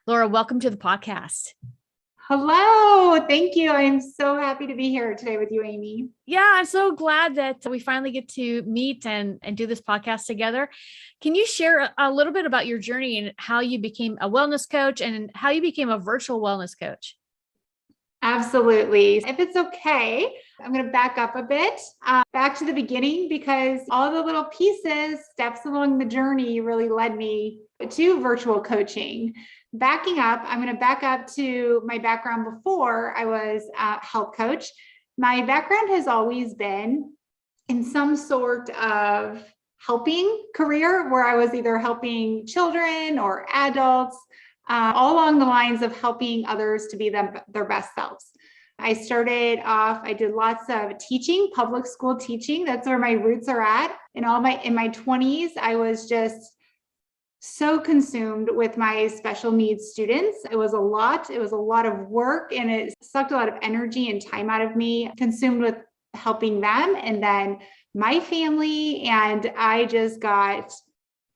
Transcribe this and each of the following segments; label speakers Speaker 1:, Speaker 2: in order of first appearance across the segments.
Speaker 1: Laura, welcome to the podcast.
Speaker 2: Hello. Thank you. I'm so happy to be here today with you, Amy.
Speaker 1: Yeah, I'm so glad that we finally get to meet and do this podcast together. Can you share a little bit about your journey and how you became a wellness coach and how you became a virtual wellness coach?
Speaker 2: Absolutely. If it's okay, I'm going to back up a bit, back to the beginning, because all the little pieces, steps along the journey really led me to virtual coaching. Backing up, I'm going to back up to my background before I was a health coach. My background has always been in some sort of helping career where I was either helping children or adults, all along the lines of helping others to be their best selves. I started off, I did lots of teaching, public school teaching. That's where my roots are at. In my 20s, I was just so consumed with my special needs students. It was a lot of work, and it sucked a lot of energy and time out of me, consumed with helping them and then my family. And I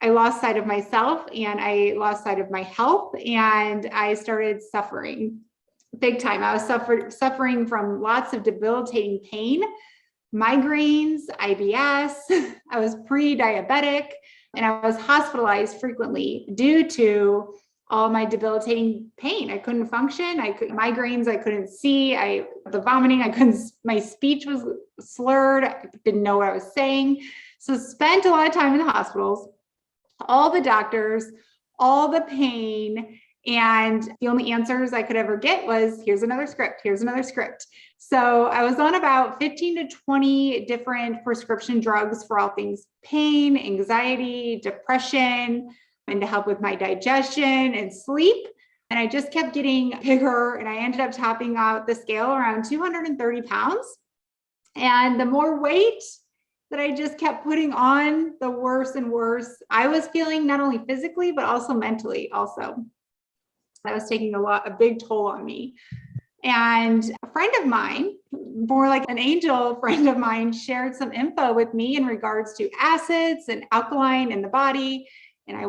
Speaker 2: lost sight of myself, and I lost sight of my health, and I started suffering big time. I was suffering from lots of debilitating pain, migraines, IBS. I was pre-diabetic, and I was hospitalized frequently due to all my debilitating pain. I couldn't function. Migraines, I couldn't see. The vomiting, my speech was slurred. I didn't know what I was saying. So spent a lot of time in the hospitals, all the doctors, all the pain. And the only answers I could ever get was, here's another script. So I was on about 15 to 20 different prescription drugs for all things pain, anxiety, depression, and to help with my digestion and sleep. And I just kept getting bigger, and I ended up topping out the scale around 230 pounds. And the more weight that I just kept putting on, the worse and worse I was feeling, not only physically, but also mentally also. That was taking a big toll on me. And a friend of mine, more like an angel friend of mine, shared some info with me in regards to acids and alkaline in the body. And we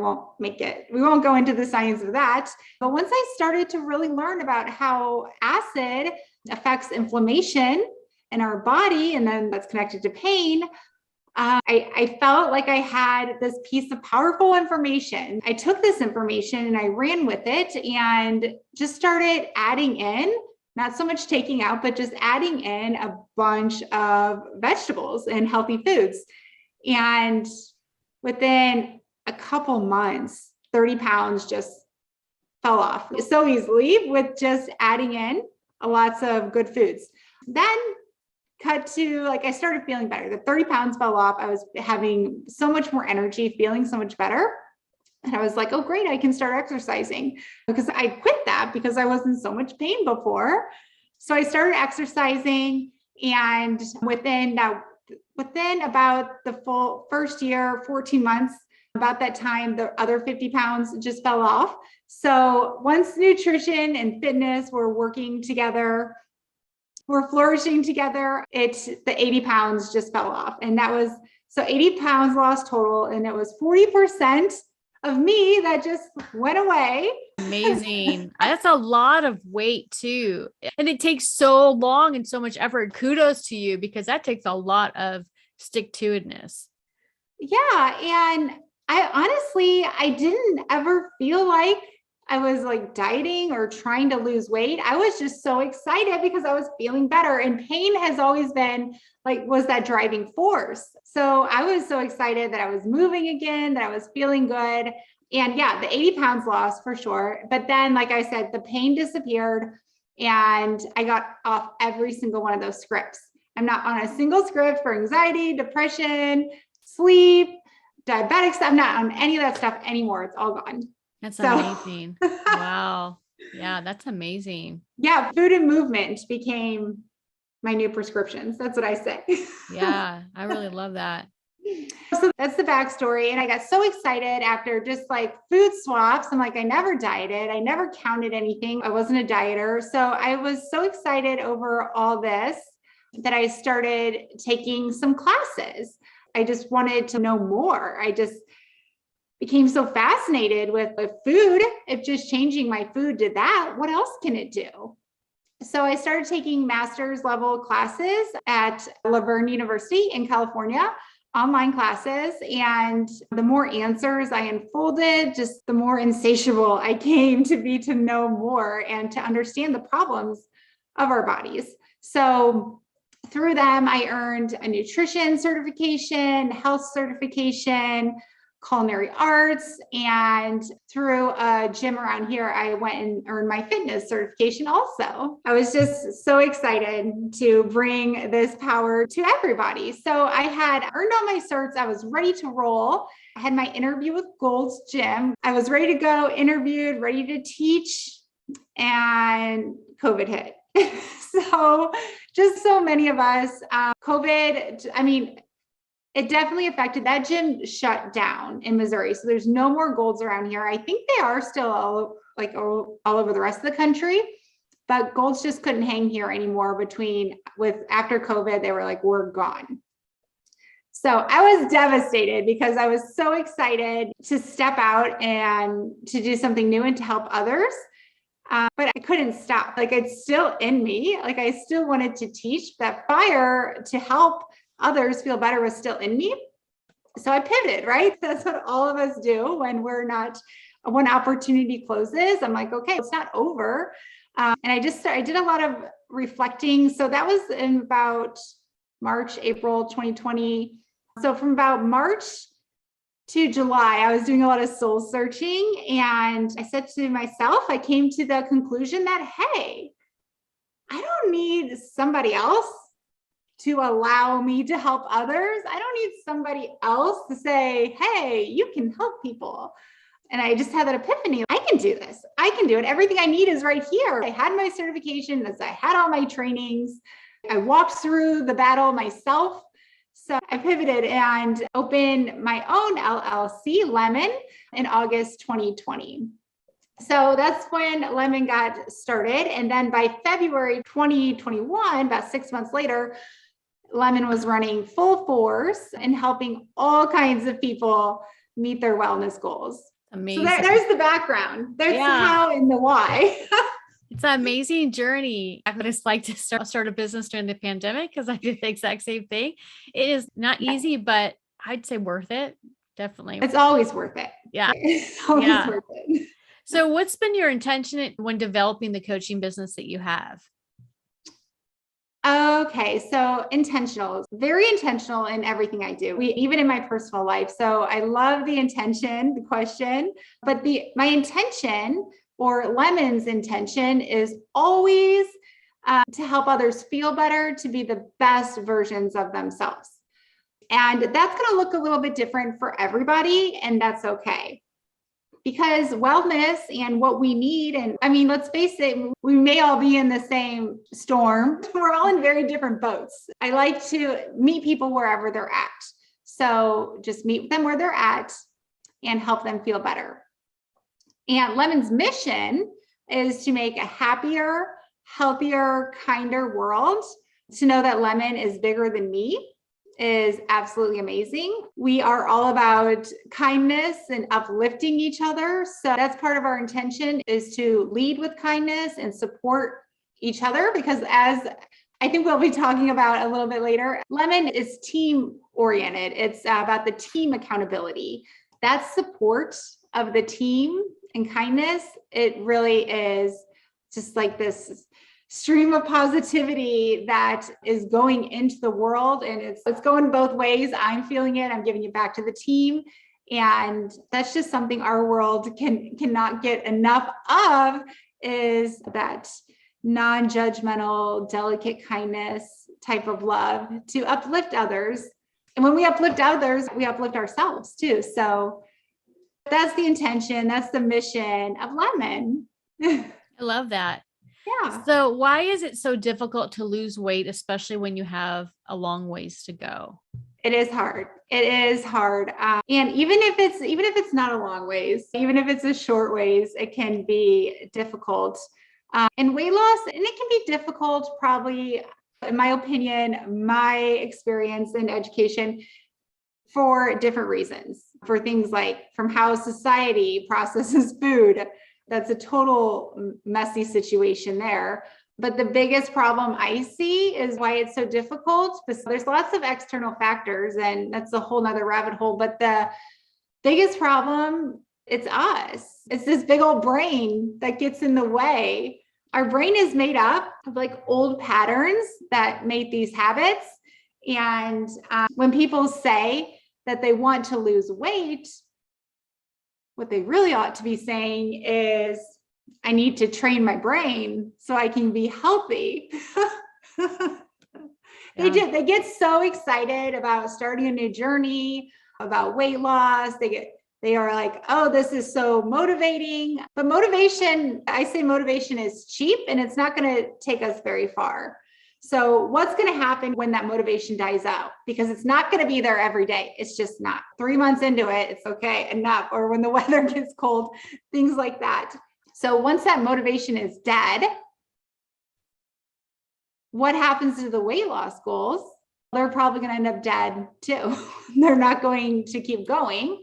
Speaker 2: won't go into the science of that. But once I started to really learn about how acid affects inflammation in our body, and then that's connected to pain, I felt like I had this piece of powerful information. I took this information and I ran with it and just started adding in, not so much taking out, but just adding in a bunch of vegetables and healthy foods. And within a couple months, 30 pounds just fell off so easily with just adding in lots of good foods. Then cut to, I started feeling better. The 30 pounds fell off. I was having so much more energy, feeling so much better. And I was like, oh, great, I can start exercising, because I quit that because I was in so much pain before. So I started exercising, and within about the full first year, 14 months, about that time, the other 50 pounds just fell off. So once nutrition and fitness were working together, we're flourishing together, the 80 pounds just fell off. And so 80 pounds lost total. And it was 40% of me that just went away.
Speaker 1: Amazing. That's a lot of weight too. And it takes so long and so much effort. Kudos to you, because that takes a lot of stick-to-itiveness.
Speaker 2: Yeah. And I didn't ever feel like I was dieting or trying to lose weight. I was just so excited because I was feeling better, and pain has always been was that driving force. So I was so excited that I was moving again, that I was feeling good. And yeah, the 80 pounds lost for sure. But then, like I said, the pain disappeared, and I got off every single one of those scripts. I'm not on a single script for anxiety, depression, sleep, diabetics. I'm not on any of that stuff anymore. It's all gone.
Speaker 1: That's amazing. Wow. Yeah, that's amazing.
Speaker 2: Yeah, food and movement became my new prescriptions. That's what I say.
Speaker 1: Yeah, I really love that.
Speaker 2: So that's the backstory. And I got so excited after just food swaps. I'm I never dieted. I never counted anything. I wasn't a dieter. So I was so excited over all this that I started taking some classes. I just wanted to know more. became so fascinated with food. If just changing my food did that, what else can it do? So I started taking master's level classes at Laverne University in California, online classes. And the more answers I unfolded, just the more insatiable I came to be to know more and to understand the problems of our bodies. So through them, I earned a nutrition certification, health certification, culinary arts, and through a gym around here, I went and earned my fitness certification also. I was just so excited to bring this power to everybody. So I had earned all my certs. I was ready to roll. I had my interview with Gold's Gym. I was ready to go, interviewed, ready to teach, and COVID hit. So just so many of us, COVID, it definitely affected. That gym shut down in Missouri. So there's no more Golds around here. I think they are still all over the rest of the country, but Golds just couldn't hang here anymore after COVID, they were like, we're gone. So I was devastated because I was so excited to step out and to do something new and to help others. But I couldn't stop. It's still in me. I still wanted to teach. That fire to help others feel better was still in me. So I pivoted, right? That's what all of us do when when opportunity closes. I'm like, okay, it's not over. And I did a lot of reflecting. So that was in about March, April, 2020. So from about March to July, I was doing a lot of soul searching. And I said to myself, I came to the conclusion that, hey, I don't need somebody else to allow me to help others. I don't need somebody else to say, hey, you can help people. And I just had that epiphany. I can do this. I can do it. Everything I need is right here. I had my certifications. I had all my trainings. I walked through the battle myself. So I pivoted and opened my own LLC, Lemon, in August 2020. So that's when Lemon got started. And then by February 2021, about 6 months later, Lemon was running full force and helping all kinds of people meet their wellness goals.
Speaker 1: Amazing.
Speaker 2: So there's the background. There's the how and the why.
Speaker 1: It's an amazing journey. What it's like to start a business during the pandemic, because I did the exact same thing. It is not easy, but I'd say worth it. Definitely.
Speaker 2: It's always worth it.
Speaker 1: Yeah.
Speaker 2: It's always worth it.
Speaker 1: So what's been your intention when developing the coaching business that you have?
Speaker 2: Okay, so intentional, very intentional in everything I do, even in my personal life. So I love the intention, the question, but my intention, or Lemon's intention, is always to help others feel better, to be the best versions of themselves. And that's going to look a little bit different for everybody, and that's okay. Because wellness and what we need, and let's face it, we may all be in the same storm. We're all in very different boats. I like to meet people wherever they're at. So just meet them where they're at and help them feel better. And Lemon's mission is to make a happier, healthier, kinder world. To know that Lemon is bigger than me is absolutely amazing. We are all about kindness and uplifting each other. So that's part of our intention, is to lead with kindness and support each other, because as I think we'll be talking about a little bit later, Lemon is team oriented. It's about the team accountability. That support of the team and kindness, it really is just like this stream of positivity that is going into the world, and it's going both ways. I'm feeling it. I'm giving it back to the team. And that's just something our world cannot get enough of, is that non-judgmental, delicate kindness type of love to uplift others. And when we uplift others, we uplift ourselves too. So that's the intention. That's the mission of Lemon.
Speaker 1: I love that.
Speaker 2: Yeah.
Speaker 1: So why is it so difficult to lose weight, especially when you have a long ways to go?
Speaker 2: It is hard. It is hard. And even if it's not a long ways, even if it's a short ways, it can be difficult. And weight loss, and it can be difficult, probably, in my opinion, my experience in education, for different reasons. for things like from how society processes food. That's a total messy situation there. But the biggest problem I see is why it's so difficult. There's lots of external factors, and that's a whole nother rabbit hole. But the biggest problem, it's us. It's this big old brain that gets in the way. Our brain is made up of like old patterns that made these habits. And when people say that they want to lose weight, what they really ought to be saying is, I need to train my brain so I can be healthy. They get so excited about starting a new journey, about weight loss. They are like, oh, this is so motivating. But motivation, I say motivation is cheap and it's not going to take us very far. So what's going to happen when that motivation dies out? Because it's not going to be there every day. It's just not. 3 months into it, it's okay, enough. Or when the weather gets cold, things like that. So once that motivation is dead, what happens to the weight loss goals? They're probably going to end up dead too. They're not going to keep going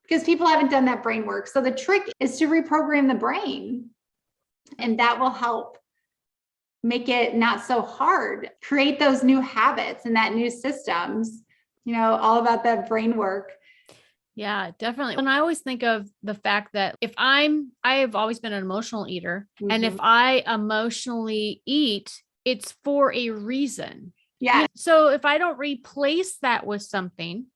Speaker 2: because people haven't done that brain work. So the trick is to reprogram the brain, and that will help make it not so hard, create those new habits and that new systems, all about that brain work.
Speaker 1: Yeah, definitely. And I always think of the fact that I have always been an emotional eater. Mm-hmm. And if I emotionally eat, it's for a reason.
Speaker 2: Yeah.
Speaker 1: So if I don't replace that with something,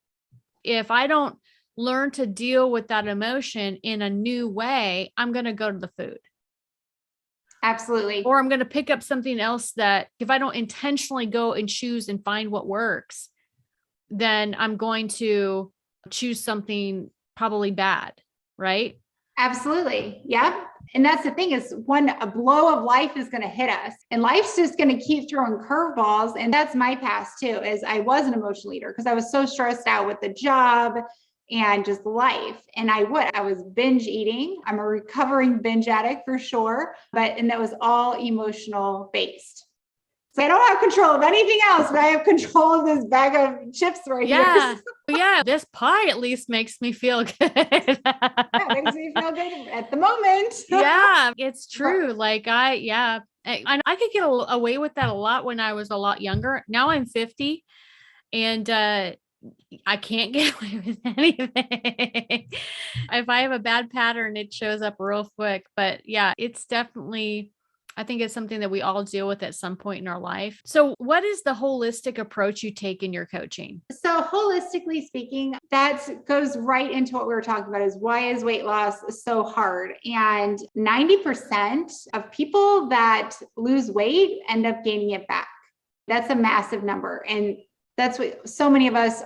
Speaker 1: if I don't learn to deal with that emotion in a new way, I'm going to go to the food.
Speaker 2: Absolutely.
Speaker 1: Or I'm going to pick up something else that if I don't intentionally go and choose and find what works, then I'm going to choose something probably bad, right?
Speaker 2: Absolutely. Yeah. And that's the thing is when a blow of life is going to hit us, and life's just going to keep throwing curveballs. And that's my past too, is I was an emotional eater because I was so stressed out with the job and just life. And I was binge eating. I'm a recovering binge addict for sure, and that was all emotional based. So I don't have control of anything else, but I have control of this bag of chips right here.
Speaker 1: Yeah. This pie at least makes me feel good.
Speaker 2: Yeah, it makes me feel good at the moment.
Speaker 1: Yeah, it's true. Like I could get away with that a lot when I was a lot younger. Now I'm 50 and, I can't get away with anything. If I have a bad pattern, it shows up real quick. But yeah, I think it's something that we all deal with at some point in our life. So what is the holistic approach you take in your coaching?
Speaker 2: So holistically speaking, that goes right into what we were talking about, is why is weight loss so hard? And 90% of people that lose weight end up gaining it back. That's a massive number. And that's what so many of us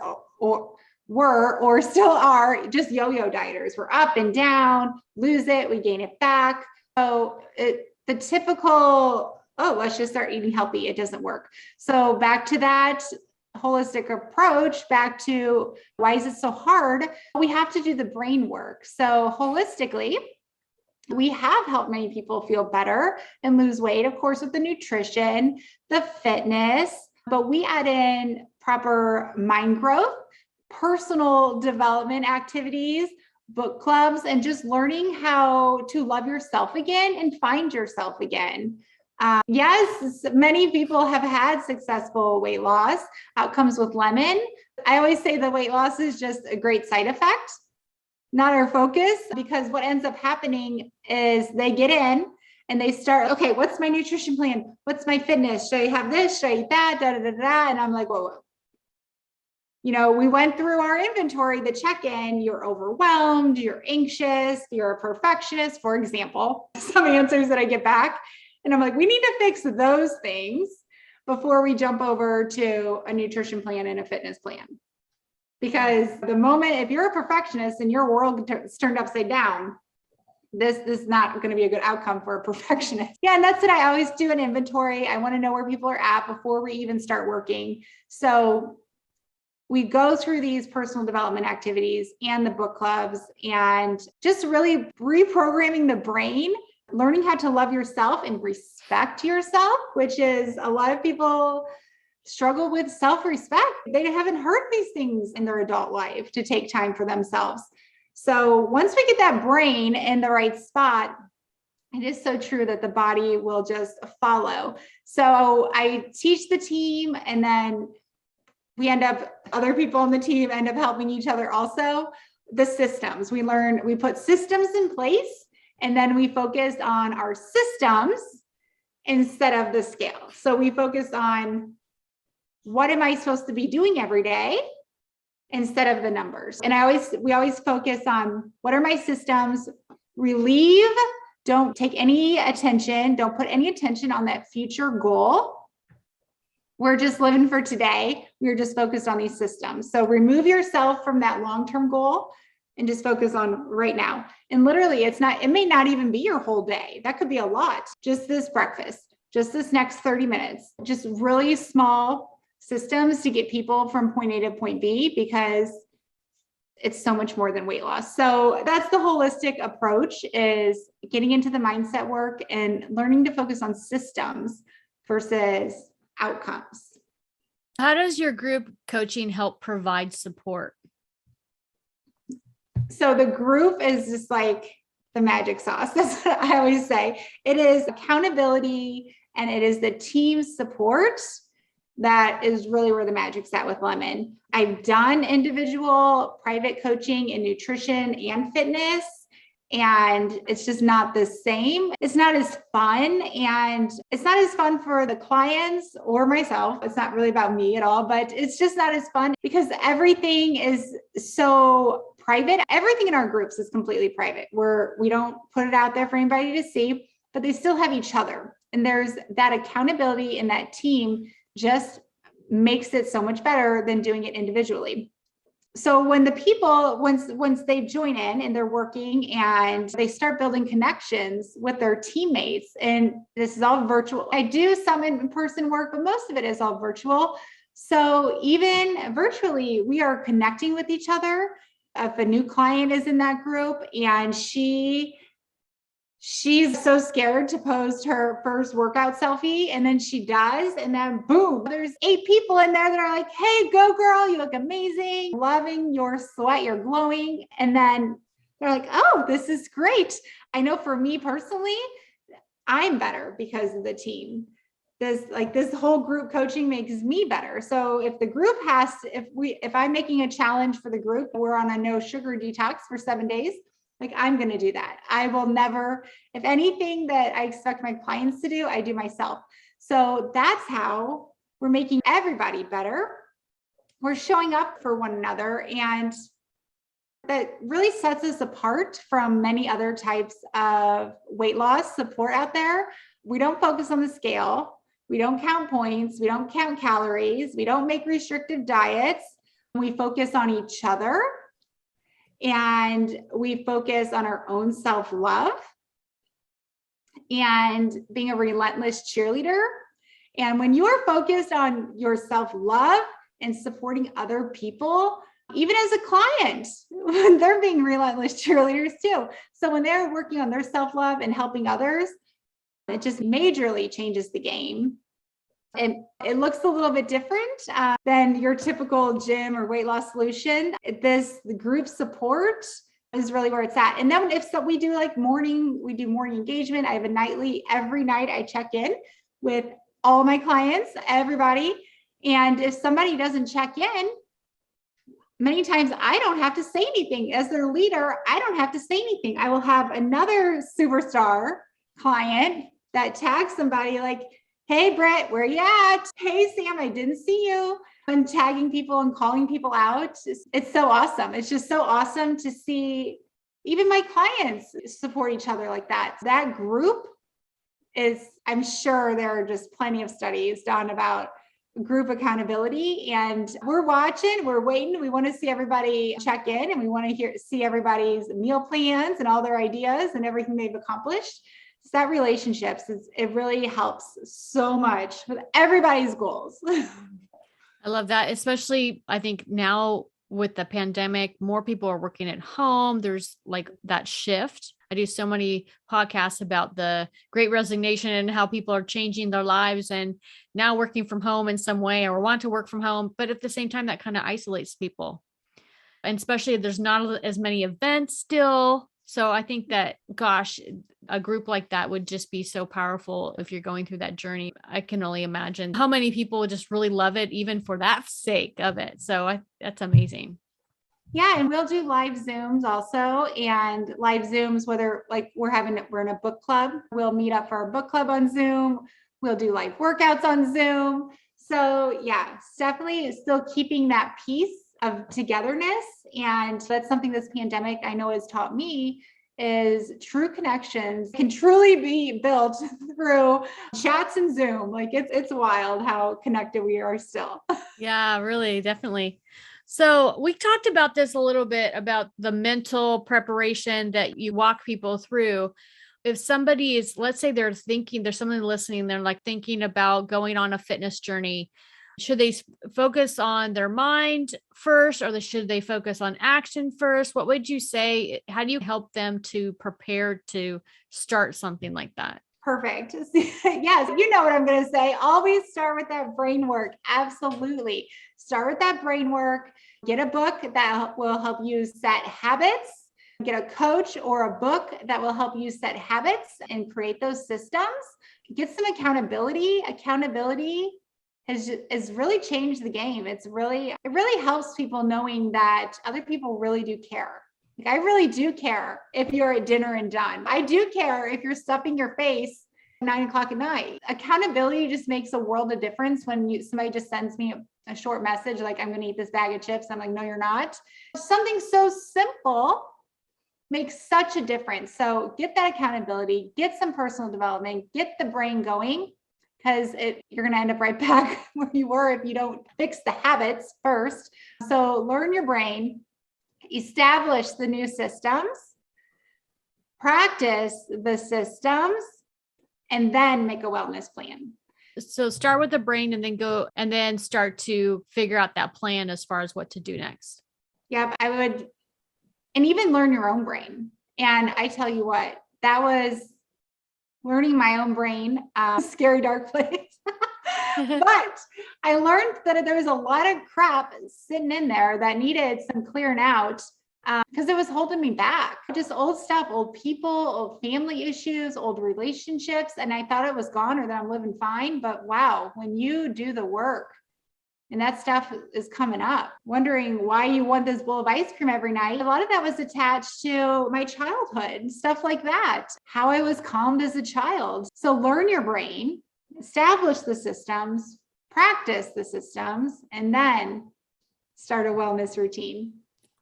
Speaker 2: were or still are, just yo-yo dieters. We're up and down, lose it, we gain it back. So the typical, let's just start eating healthy, it doesn't work. So back to that holistic approach, back to why is it so hard? We have to do the brain work. So holistically, we have helped many people feel better and lose weight, of course, with the nutrition, the fitness, but we add in proper mind growth, personal development activities, book clubs, and just learning how to love yourself again and find yourself again. Yes, many people have had successful weight loss outcomes with lemon. I always say the weight loss is just a great side effect, not our focus, because what ends up happening is they get in and they start, okay, what's my nutrition plan? What's my fitness? Should I have this? Should I eat that? Da, da, da, da. And I'm like, whoa. We went through our inventory, the check-in, you're overwhelmed, you're anxious, you're a perfectionist, for example, some answers that I get back. And I'm like, we need to fix those things before we jump over to a nutrition plan and a fitness plan. Because the moment, if you're a perfectionist and your world is turned upside down, this is not going to be a good outcome for a perfectionist. Yeah. And that's what I always do, an inventory. I want to know where people are at before we even start working. So we go through these personal development activities and the book clubs and just really reprogramming the brain, learning how to love yourself and respect yourself, which is a lot of people struggle with self-respect. They haven't heard these things in their adult life to take time for themselves. So once we get that brain in the right spot, it is so true that the body will just follow. So I teach the team, and then other people on the team end up helping each other also. The systems, we put systems in place, and then we focus on our systems instead of the scale. So we focus on what am I supposed to be doing every day instead of the numbers. And we always focus on what are my systems, relieve, don't take any attention, don't put any attention on that future goal. We're just living for today. We're just focused on these systems. So remove yourself from that long-term goal and just focus on right now. And literally it may not even be your whole day. That could be a lot. Just this breakfast, just this next 30 minutes, just really small systems to get people from point A to point B, because it's so much more than weight loss. So that's the holistic approach, is getting into the mindset work and learning to focus on systems versus outcomes.
Speaker 1: How does your group coaching help provide support?
Speaker 2: So the group is just like the magic sauce. That's what I always say. It is accountability, and it is the team support that is really where the magic's at with Lemon. I've done individual private coaching in nutrition and fitness, and it's just not the same. It's not as fun, and it's not as fun for the clients or myself. It's not really about me at all, but it's just not as fun because everything is so private. Everything in our groups is completely private. We don't put it out there for anybody to see, but they still have each other. And there's that accountability, and that team just makes it so much better than doing it individually. So when the people, once they join in and they're working and they start building connections with their teammates, and this is all virtual. I do some in-person work, but most of it is all virtual. So even virtually, we are connecting with each other. If a new client is in that group and she's so scared to post her first workout selfie, and then she does, and then boom, there's 8 people in there that are like, hey, go girl, you look amazing, loving your sweat, you're glowing. And then they're like, oh, this is great. I know for me personally, I'm better because of the team. This whole group coaching makes me better. So if the group if I'm making a challenge for the group, we're on a no sugar detox for 7 days. Like, I'm going to do that. I will never, if anything that I expect my clients to do, I do myself. So that's how we're making everybody better. We're showing up for one another, and that really sets us apart from many other types of weight loss support out there. We don't focus on the scale. We don't count points. We don't count calories. We don't make restrictive diets. We focus on each other. And we focus on our own self-love and being a relentless cheerleader. And when you are focused on your self-love and supporting other people, even as a client, they're being relentless cheerleaders too. So when they're working on their self-love and helping others, it just majorly changes the game. And it looks a little bit different than your typical gym or weight loss solution. The group support is really where it's at. And then we do morning engagement. I have every night I check in with all my clients, everybody. And if somebody doesn't check in, many times I don't have to say anything. As their leader, I don't have to say anything. I will have another superstar client that tags somebody like, hey, Brett, where you at? Hey, Sam, I didn't see you. And tagging people and calling people out. It's so awesome. It's just so awesome to see even my clients support each other like that. That group I'm sure there are just plenty of studies done about group accountability, and we're watching, we're waiting. We want to see everybody check in, and we want to see everybody's meal plans and all their ideas and everything they've accomplished. So that relationships, it really helps so much with everybody's goals.
Speaker 1: I love that. Especially, I think now with the pandemic, more people are working at home. There's like that shift. I do so many podcasts about the Great Resignation and how people are changing their lives and now working from home in some way or want to work from home. But at the same time, that kind of isolates people. And especially if there's not as many events still. So I think that, gosh, a group like that would just be so powerful if you're going through that journey. I can only imagine how many people would just really love it, even for that sake of it. So that's amazing.
Speaker 2: Yeah. And we'll do live Zooms also, and live Zooms, whether like we're in a book club, we'll meet up for our book club on Zoom. We'll do live workouts on Zoom. So yeah, it's definitely still keeping that piece of togetherness. And that's something this pandemic I know has taught me, is true connections can truly be built through chats and Zoom. Like it's wild how connected we are still.
Speaker 1: Yeah, really, definitely. So we talked about this a little bit about the mental preparation that you walk people through. If somebody is, let's say they're thinking, there's someone listening, they're like thinking about going on a fitness journey. Should they focus on their mind first, or should they focus on action first? What would you say? How do you help them to prepare to start something like that?
Speaker 2: Perfect. Yes, you know what I'm going to say. Always start with that brain work. Absolutely. Start with that brain work. Get a book that will help you set habits. Get a coach or a book that will help you set habits and create those systems. Get some accountability. Accountability has really changed the game. It really helps people knowing that other people really do care. Like, I really do care if you're at dinner and done. I do care if you're stuffing your face at 9:00 at night. Accountability just makes a world of difference when somebody just sends me a short message like, I'm going to eat this bag of chips. I'm like, no, you're not. Something so simple makes such a difference. So get that accountability, get some personal development, get the brain going, because you're going to end up right back where you were if you don't fix the habits first. So learn your brain, establish the new systems, practice the systems, and then make a wellness plan.
Speaker 1: So start with the brain and then go and then start to figure out that plan as far as what to do next.
Speaker 2: Yep, I would, and even learn your own brain. And I tell you what, that was learning my own brain, scary dark place. But I learned that there was a lot of crap sitting in there that needed some clearing out, because it was holding me back. Just old stuff, old people, old family issues, old relationships. And I thought it was gone or that I'm living fine. But wow, when you do the work and that stuff is coming up, wondering why you want this bowl of ice cream every night, a lot of that was attached to my childhood, stuff like that, how I was calmed as a child. So learn your brain, establish the systems, practice the systems, and then start a wellness routine.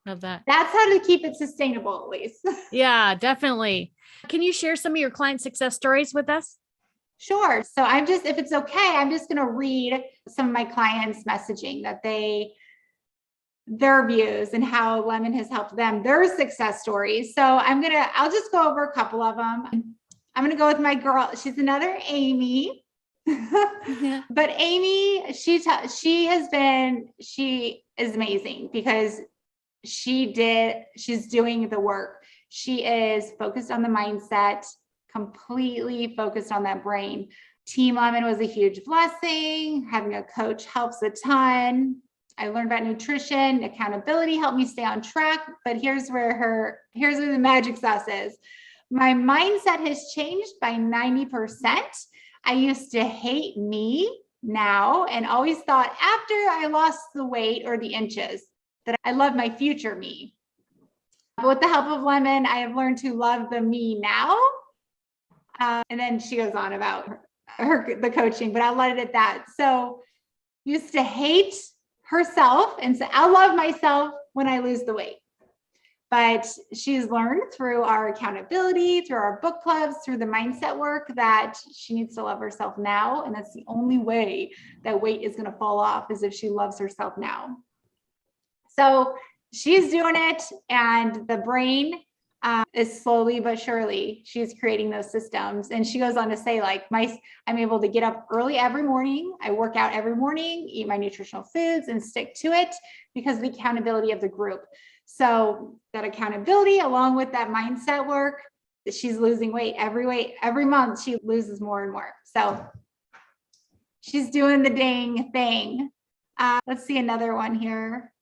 Speaker 1: Love that.
Speaker 2: That's how to keep it sustainable, at least.
Speaker 1: Yeah, definitely. Can you share some of your client success stories with us?
Speaker 2: Sure. So if it's okay, I'm just going to read some of my clients' messaging their views and how Lemon has helped them, their success stories. So I'll just go over a couple of them. I'm going to go with my girl. She's another Amy.
Speaker 1: Yeah.
Speaker 2: But Amy, she is amazing because she's doing the work. She is focused on the mindset, completely focused on that brain. Team Lemon was a huge blessing. Having a coach helps a ton. I learned about nutrition, accountability helped me stay on track. But here's where the magic sauce is. My mindset has changed by 90%. I used to hate me now and always thought after I lost the weight or the inches that I love my future me. But with the help of Lemon, I have learned to love the me now. And then she goes on about the coaching, but I'll let it at that. So used to hate herself and say, I'll love myself when I lose the weight. But she's learned through our accountability, through our book clubs, through the mindset work that she needs to love herself now. And that's the only way that weight is going to fall off, is if she loves herself now. So she's doing it, and the brain is slowly but surely, she's creating those systems. And she goes on to say, like, I'm able to get up early every morning. I work out every morning, eat my nutritional foods, and stick to it because of the accountability of the group. So that accountability, along with that mindset work, she's losing weight. Every month she loses more and more. So she's doing the dang thing. Let's see another one here.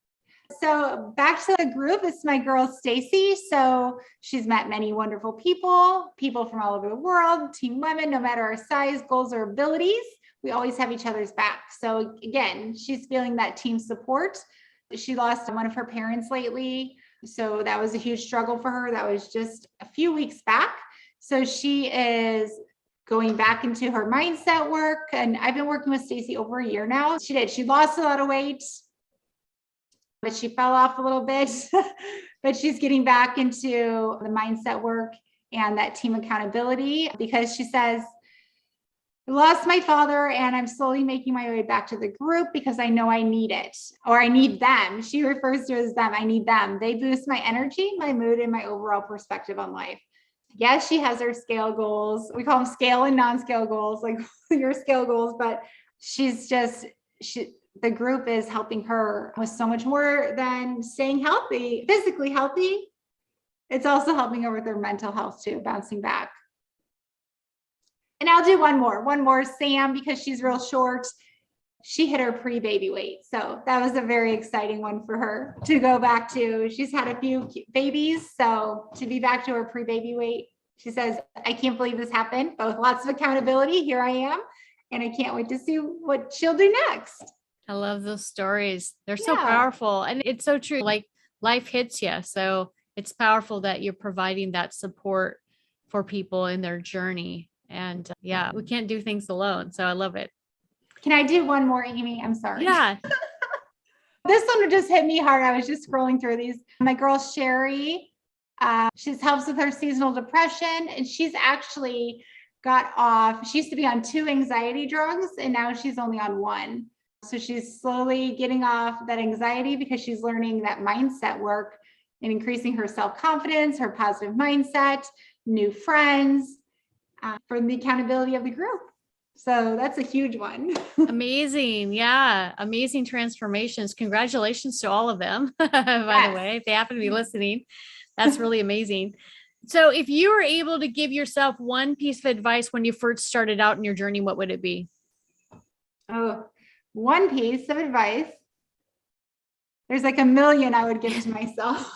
Speaker 2: So back to the group, it's my girl, Stacy. So she's met many wonderful people from all over the world, Team Lemon, no matter our size, goals, or abilities, we always have each other's back. So again, she's feeling that team support. She lost one of her parents lately. So that was a huge struggle for her. That was just a few weeks back. So she is going back into her mindset work. And I've been working with Stacy over a year now. She lost a lot of weight, but she fell off a little bit, but she's getting back into the mindset work and that team accountability, because she says, I lost my father and I'm slowly making my way back to the group because I know I need it, or I need them. She refers to it as them. I need them. They boost my energy, my mood, and my overall perspective on life. Yes, she has her scale goals. We call them scale and non-scale goals, like your scale goals, but the group is helping her with so much more than staying healthy, physically healthy. It's also helping her with her mental health too, bouncing back. And I'll do one more, Sam, because she's real short. She hit her pre-baby weight. So that was a very exciting one for her to go back to. She's had a few babies. So to be back to her pre-baby weight, she says, I can't believe this happened, but with lots of accountability, here I am. And I can't wait to see what she'll do next.
Speaker 1: I love those stories. They're so powerful. And it's so true. Like life hits you. So it's powerful that you're providing that support for people in their journey. And we can't do things alone. So I love it.
Speaker 2: Can I do one more, Amy? I'm sorry.
Speaker 1: Yeah.
Speaker 2: This one just hit me hard. I was just scrolling through these. My girl, Sherry, she helps with her seasonal depression. And she's actually got off. She used to be on 2 anxiety drugs, and now she's only on 1. So she's slowly getting off that anxiety because she's learning that mindset work and increasing her self-confidence, her positive mindset, new friends, from the accountability of the group. So that's a huge one.
Speaker 1: Amazing. Yeah. Amazing transformations. Congratulations to all of them, by the way, if they happen to be listening. That's really amazing. So if you were able to give yourself one piece of advice when you first started out in your journey, what would it be?
Speaker 2: Oh, one piece of advice. There's like a million I would give to myself.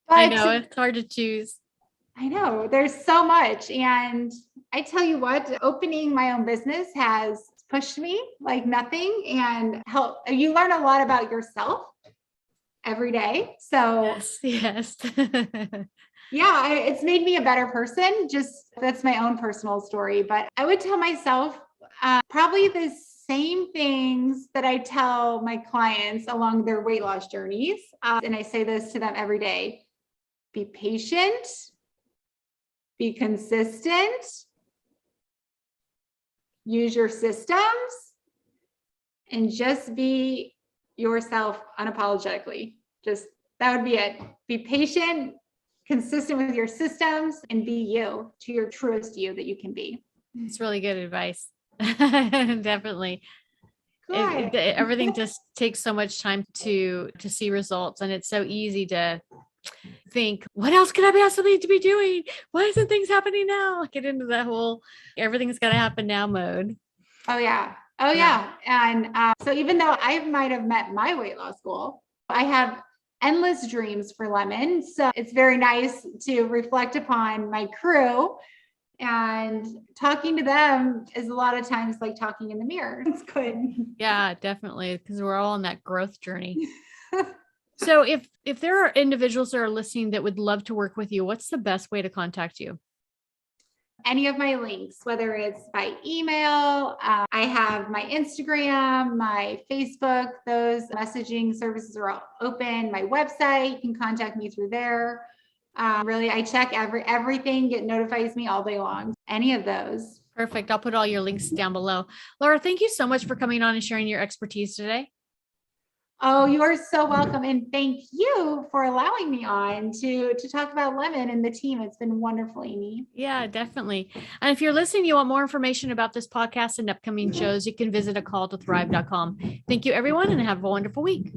Speaker 1: I know it's hard to choose.
Speaker 2: I know there's so much. And I tell you what, opening my own business has pushed me like nothing, and you learn a lot about yourself every day. So
Speaker 1: yes.
Speaker 2: Yeah, it's made me a better person. Just that's my own personal story. But I would tell myself probably the same things that I tell my clients along their weight loss journeys. And I say this to them every day. Be patient, be consistent, use your systems, and just be yourself unapologetically. Just that would be it. Be patient, consistent with your systems, and be you, to your truest you that you can be.
Speaker 1: It's really good advice. Definitely. Everything just takes so much time to see results, and it's so easy to think, what else could I possibly to be doing? Why isn't things happening now? Get into that whole everything's got to happen now mode.
Speaker 2: Oh yeah. And so even though I might have met my weight loss goal, I have endless dreams for Lemon. So it's very nice to reflect upon my crew, and talking to them is a lot of times like talking in the mirror. It's good.
Speaker 1: Yeah, definitely. Because we're all on that growth journey. So if there are individuals that are listening that would love to work with you, what's the best way to contact you?
Speaker 2: Any of my links, whether it's by email, I have my Instagram, my Facebook, those messaging services are all open. My website, you can contact me through there. Really, I check everything, it notifies me all day long. Any of those.
Speaker 1: Perfect. I'll put all your links down below. Laura, thank you so much for coming on and sharing your expertise today.
Speaker 2: Oh, you are so welcome. And thank you for allowing me on to talk about Lemon and the team. It's been wonderful, Amy.
Speaker 1: Yeah, definitely. And if you're listening, you want more information about this podcast and upcoming shows, you can visit acalltothrive.com. Thank you, everyone, and have a wonderful week.